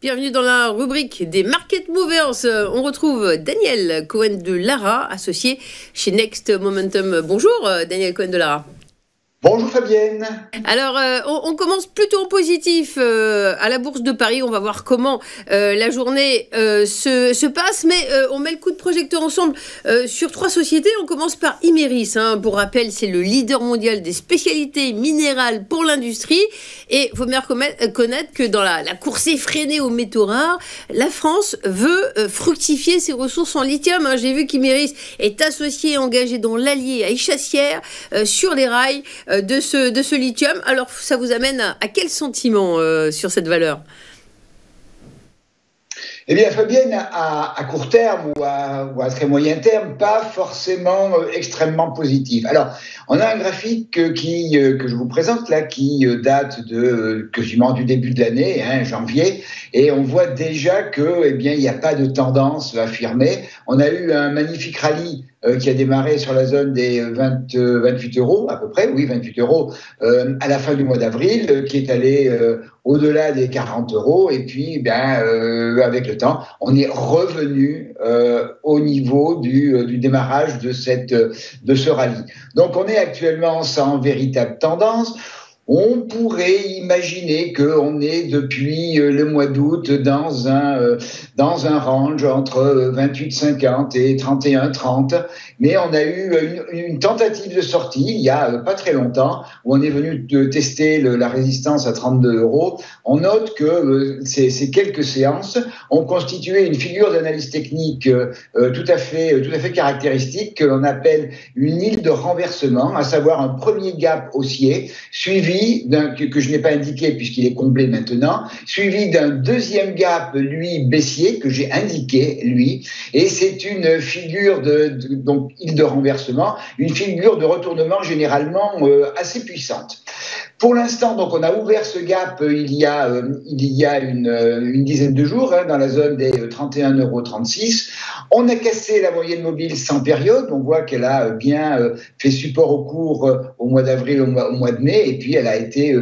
Bienvenue dans la rubrique des Market Movers. On retrouve Daniel Cohen de Lara, associé chez Next Momentum. Bonjour Daniel Cohen de Lara. Bonjour Fabienne. Alors, on commence plutôt en positif à la Bourse de Paris. On va voir comment la journée se passe, mais on met le coup de projecteur ensemble sur trois sociétés. On commence par Imerys. Pour rappel, c'est le leader mondial des spécialités minérales pour l'industrie. Et il faut bien connaître que dans la course effrénée aux métaux rares, la France veut fructifier ses ressources en lithium. J'ai vu qu'Imerys est associé et engagé dans l'Allier à Échassières sur les rails de ce lithium. Alors, ça vous amène à quel sentiment sur cette valeur ? Eh bien, Fabienne, à court terme ou à très moyen terme, pas forcément extrêmement positif. Alors, on a un graphique que je vous présente là, qui date de quasiment du début de l'année, janvier, et on voit déjà que, il n'y a pas de tendance affirmée. On a eu un magnifique rallye qui a démarré sur la zone des 28 euros à peu près, oui 28 euros à la fin du mois d'avril, qui est allé au-delà des 40 euros, et puis avec le temps, on est revenu au niveau du démarrage de ce rallye. Donc on est actuellement sans véritable tendance. On pourrait imaginer qu'on est depuis le mois d'août dans un range entre 28,50 et 31,30, mais on a eu une tentative de sortie il y a pas très longtemps où on est venu tester la résistance à 32 euros. On note que ces quelques séances ont constitué une figure d'analyse technique tout à fait caractéristique que l'on appelle une île de renversement, à savoir un premier gap haussier suivi que je n'ai pas indiqué puisqu'il est comblé maintenant, suivi d'un deuxième gap, lui, baissier, que j'ai indiqué, lui, et c'est une figure donc île de renversement, une figure de retournement généralement assez puissante. Pour l'instant, donc, on a ouvert ce gap il y a une dizaine de jours dans la zone des 31,36 euros. On a cassé la moyenne mobile sans période. On voit qu'elle a bien fait support au cours au mois d'avril, au mois de mai, et puis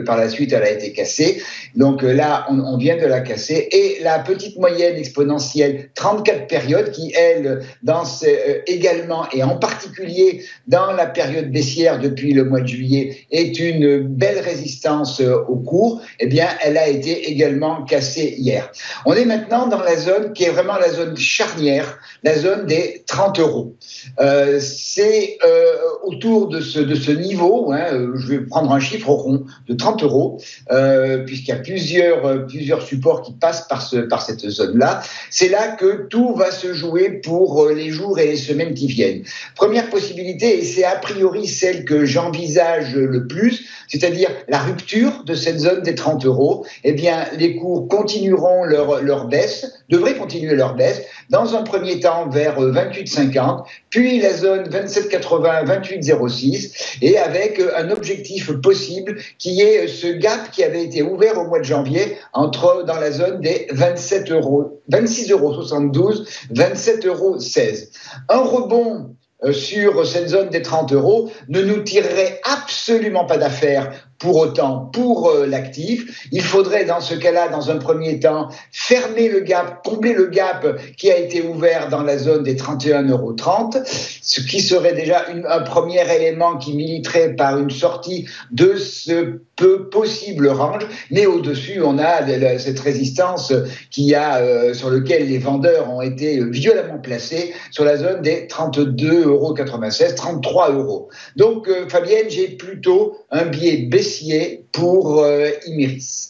par la suite, elle a été cassée. Donc là, on vient de la casser. Et la petite moyenne exponentielle 34 périodes qui, elle, danse également, et en particulier dans la période baissière depuis le mois de juillet, est une belle résistance au cours, elle a été également cassée hier. On est maintenant dans la zone qui est vraiment la zone charnière, la zone des 30 euros. C'est autour de ce niveau, je vais prendre un chiffre rond de 30 euros, puisqu'il y a plusieurs supports qui passent par cette zone-là. C'est là que tout va se jouer pour les jours et les semaines qui viennent. Première possibilité, et c'est a priori celle que j'envisage le plus, c'est-à-dire la rupture de cette zone des 30 euros, les cours continueront leur baisse, devraient continuer leur baisse, dans un premier temps vers 28,50, puis la zone 27,80, 28,06, et avec un objectif possible qui est ce gap qui avait été ouvert au mois de janvier dans la zone des 26,72 euros, 27,16 euros. Un rebond sur cette zone des 30 euros ne nous tirerait absolument pas d'affaire pour autant pour l'actif. Il faudrait dans ce cas-là, dans un premier temps, fermer le gap, combler le gap qui a été ouvert dans la zone des 31,30 euros, ce qui serait déjà un premier élément qui militerait par une sortie de ce peu possible range, mais au-dessus, on a cette résistance sur lequel les vendeurs ont été violemment placés sur la zone des 32,96 euros, 33 euros. Donc, Fabienne, j'ai plutôt un biais baissier pour Imerys.